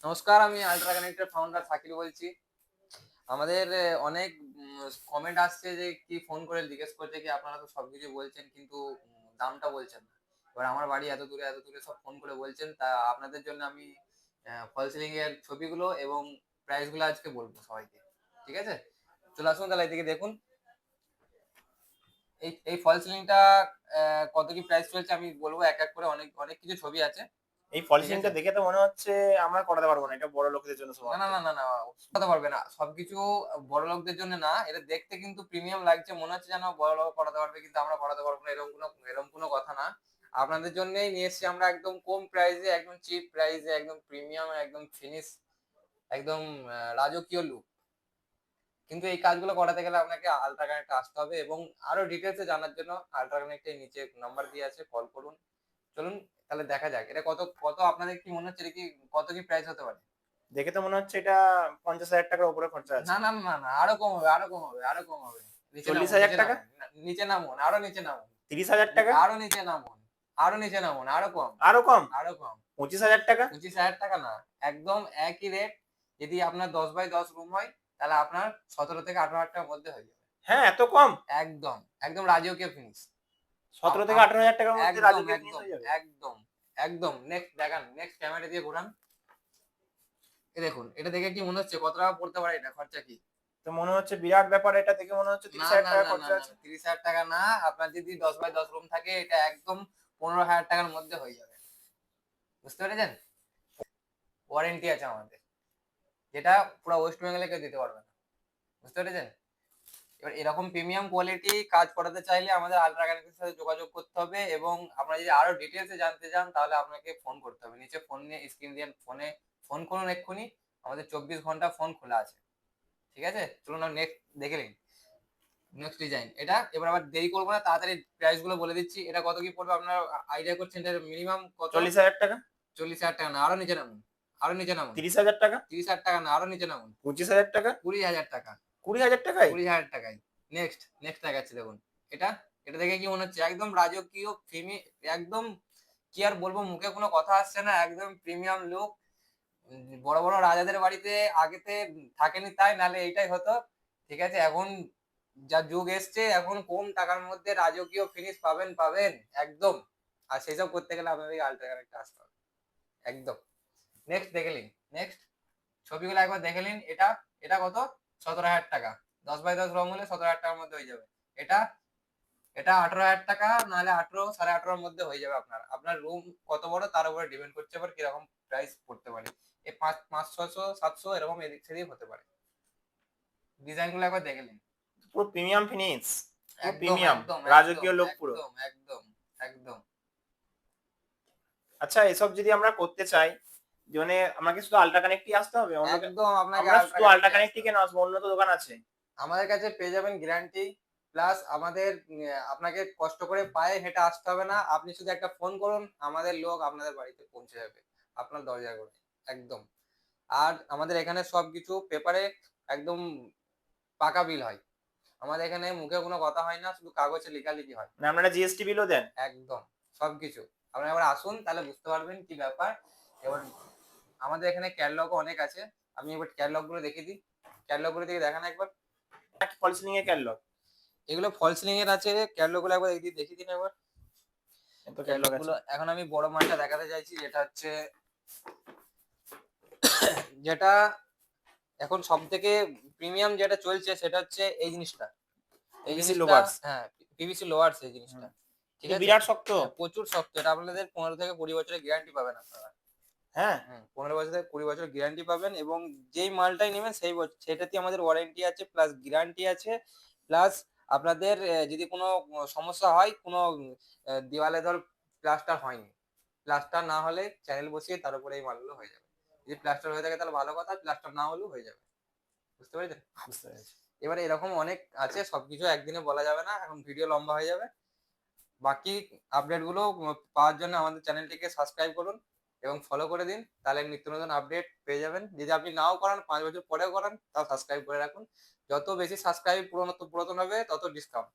নমস্কার, আমি ultra কানেক্টের founder Shakil বলছি। আমাদের অনেক কমেন্ট আসছে যে কি ফোন করে জিজ্ঞেস করছে কি আপনারা তো সবকিছু বলছেন কিন্তু দামটা বলছেন না। এবার আমার বাড়ি এত দূরে সব ফোন করে বলছেন। তা আপনাদের জন্য আমি ফল সিলিং এর ছবিগুলো এবং প্রাইস গুলো আজকে বলবো সবাইকে। ঠিক আছে? চলে আসুন তাহলে এদিকে দেখুন। এই ফল সিলিংটা কত কি প্রাইস চলছে আমি বলবো এক এক করে। অনেক অনেক কিছু ছবি আছে। এই ফল ঠিক আছে? সিলিংটা দেখে তো মনে হচ্ছে আমরা করাতে পারবো না, এটা বড় লোকেদের জন্য না, না, শুধুমাত্র। না, না, না, করাতে পারবে না। সবকিছু বড়লোকদের জন্য না। এটা দেখতে কিন্তু প্রিমিয়াম লাগছে। মনে হচ্ছে যেন বড়লোক করাতে পারবে কিন্তু আমরা করাতে পারবো না, এরকম কোনো কথা না। আপনাদের জন্যই নিয়ে এসেছি আমরা একদম কম প্রাইসে, একদম চিপ প্রাইসে, একদম প্রিমিয়াম, একদম ফিনিশ, একদম রাজকীয় লুক। কিন্তু এই কাজগুলো করাতে গেলে আপনাকে আল্ট্রা কানেক্টে আসতে হবে এবং আরো ডিটেইলসে জানার জন্য আল্ট্রা কানেক্টের নিচে নাম্বার দেওয়া আছে, কল করুন। চলুন তাহলে দেখা যাক। এটা কত কত আপনাদের কি মনে হচ্ছে, এটা কি কত কি প্রাইস হতে পারে? দেখে তো মনে হচ্ছে এটা 50,000 টাকার উপরে খরচা আছে। না, না, না, না, আরো কম হবে, আরো কম হবে, আরো কম হবে। নিচে চল্লিশ নামুন, হাজার নিচে টাকা নামুন, নিচে নামুন, আরো নিচে নামুন, 30,000 টাকা আরো নিচে নামুন, আরো নিচে নামুন, আরো কম, আরো কম আরো কম। 25,000 টাকা। 25,000 টাকা না, একদম একই রেট। যদি আপনার 10 বাই 10 রুম হয় তাহলে আপনার 17 থেকে 18 হাজার টাকার মধ্যে হয়ে যাবে। হ্যাঁ, এত কম? একদম একদম রাজকীয় ফিনিশ। 17 থেকে 18 হাজার টাকার মধ্যে একদম রাজকীয় জিনিস একদম হয়ে যাবে? একদম একদম নেক্সট দেখান, নেক্সট ক্যামেরা দিয়ে ঘোরান। এ দেখুন, এটা দেখে কি মনে হচ্ছে কত টাকা পড়তে পারে, এটা খরচা কি? তো মনে হচ্ছে বিরাট ব্যাপার, এটা দেখে মনে হচ্ছে না, 30,000 টাকা না, না, খরচা না, আছে। 30,000 টাকা না। আপনার যদি 10 বাই 10 রুম থাকে এটা একদম 15,000 টাকার মধ্যে হয়ে যাবে। বুঝতে পেরেছেন? ওয়ারেন্টি আছে আমাদের, যেটা পুরো ওয়েস্ট বেঙ্গলে কেউ দিতে পারবে না। বুঝতে পেরেছেন? এবার এরকম প্রিমিয়াম কোয়ালিটি কাজ করাতে চাইলে আমাদের আল্ট্রা কানেক্টের সাথে যোগাযোগ করতে হবে এবং আপনারা যদি আরো ডিটেলসে জানতে চান তাহলে আপনাকে ফোন করতে হবে। নিচে ফোন নিয়ে স্ক্রিন দিয়ে ফোনে ফোন করুন এক্ষুনি। আমাদের 24 ঘন্টা ফোন খোলা আছে। ঠিক আছে? চলুন আমরা নেক্সট দেখে নিন। নেক্সট ডিজাইন এটা। এবার আবার দেরি করবো না, তাড়াতাড়ি প্রাইস গুলো বলে দিচ্ছি। এটা কত কি পড়বে আপনার আইডিয়া করছেন? এটা মিনিমাম কত? 40,000 টাকা। 40,000 টাকা না, আরো নিচে নামুন, আরো নিচে নামুন। 30,000 টাকা। 30,000 টাকা না, আরো নিচে নামুন। 25,000 টাকা। 20,000 টাকা। 20,000 টাকায়? 20,000 টাকায়। নেক্সট নেক্সট দেখাচ্ছি দেখুন। এটা এটা দেখে কি মনে হচ্ছে? একদম রাজকীয় একদম, কি আর বলবো, মুখে কোনো কথা আসছে না, একদম প্রিমিয়াম লুক। বড় বড় রাজাদের বাড়িতে আগেতে থাকেনি তাই, নাহলে এইটাই হতো। ঠিক আছে? এখন যা যুগ এসছে, এখন কম টাকার মধ্যে রাজকীয় ফিনিশ পাবেন পাবেন একদম। আর সেসব করতে গেলে আপনাদের আল্ট্রা কানেক্টে আসতে হবে একদম। নেক্সট দেখে নিন। নেক্সট ছবিগুলো একবার দেখে নিন। এটা এটা কত? 17,000 টাকা। 10 বাই 10 রং হলে 17,000 টাকার মধ্যে হয়ে যাবে। এটা এটা 18,000 টাকা, নাহলে 18, 18,500-র মধ্যে হয়ে যাবে। আপনার আপনার রুম কত বড় তার উপরে ডিপেন্ড করছে এবার কিরকম প্রাইস পড়তে পারে। এই 500, 600, 700 এরকম এদিক সেদিক হতে পারে। ডিজাইন গুলো একবার দেখে নিন। পুরো প্রিমিয়াম ফিনিশ, পুরো একদম প্রিমিয়াম একদম একদম রাজকীয় লোক পুরো। একদম একদম একদম। আচ্ছা, এসব যদি আমরা করতে চাই, মানে আমাকে শুধু আল্ট্রা কানেক্টই আসতে হবে? একদম আপনাকে আমরা আল্ট্রা শুধু আল্ট্রা কানেক্টে আসতে কানেক্টই হবে। কেন আসবো? অন্য তো দোকান আছে। আমাদের কাছে পেয়ে যাবেন গ্যারান্টি প্লাস আমাদের আপনাকে কষ্ট করে পায়ে হেঁটে আসতে হবে না। আপনি শুধু একটা ফোন করুন, আমাদের লোক আপনাদের বাড়িতে পৌঁছে যাবে, আপনার দরজায় করে। একদম। আর আমাদের এখানে সবকিছু পেপারে একদম পাকা বিল হয়। আমাদের এখানে মুখে কোনো কথা হয় না, শুধু কাগজে লেখালেখি হয়। মানে আপনারা জিএসটি বিলও দেন? একদম সবকিছু। আপনারা এবার আসুন তাহলে বুঝতে পারবেন কি ব্যাপার। এবার আমাদের এখানে ক্যাটালগও অনেক আছে। আমি এবার ক্যাটালগ গুলো দেখিয়ে দিই। ক্যাটালগ গুলো দিকে দেখান একবার। নাকি ফল সিলিং এর ক্যাটালগ? এগুলো ফল সিলিং এর আছে। ক্যাটালগ গুলো একবার দেখিয়ে দিন একবার। এত ক্যাটালগ ক্যাটালগ আছে? গুলো এখন আমি বড় মালটা দেখাতে চাইছি, যেটা হচ্ছে যেটা এখন সব থেকে প্রিমিয়াম যেটা চলছে সেটা হচ্ছে এই জিনিসটা। এই পিভিসি জিনিসটা লোভার্স? হ্যাঁ, পিভিসি লোয়ার্স এই জিনিসটা। ঠিক এটা আছে? বিরাট শক্ত। প্রচুর শক্ত। এটা আপনাদের 15 থেকে 20 বছরের গ্যারান্টি পাবেন আপনারা। হ্যাঁ। 15 বছর থেকে 20 বছর গ্যারান্টি পাবেন এবং যেই মালটাই নেবেন সেটাতেই আমাদের ওয়ারেন্টি আছে প্লাস গ্যারান্টি আছে। প্লাস আপনাদের যদি কোনো সমস্যা হয়, কোনো দেওয়ালে ধর প্লাস্টার হয়নি, প্লাস্টার না হলে চ্যানেল বসিয়ে তার উপরে এই মালগুলো হয়ে যাবে। যদি প্লাস্টার হয়ে থাকে তাহলে ভালো কথা, প্লাস্টার না হলেও হয়ে যাবে। বুঝতে পেরেছেন? বুঝতে পেরেছি। এবারে এরকম অনেক আছে, সবকিছু একদিনে বলা যাবে না, এখন ভিডিও লম্বা হয়ে যাবে। বাকি আপডেট গুলো পাওয়ার জন্য আমাদের চ্যানেলটিকে সাবস্ক্রাইব করুন এবং ফলো করে দিন, তাহলে নিত্য নতুন আপডেট পেয়ে যাবেন। যদি আপনি নাও করান, 5 বছর পরেও করান, তাও সাবস্ক্রাইব করে রাখুন। যত বেশি সাবস্ক্রাইব পুরাতন হবে তত ডিসকাউন্ট।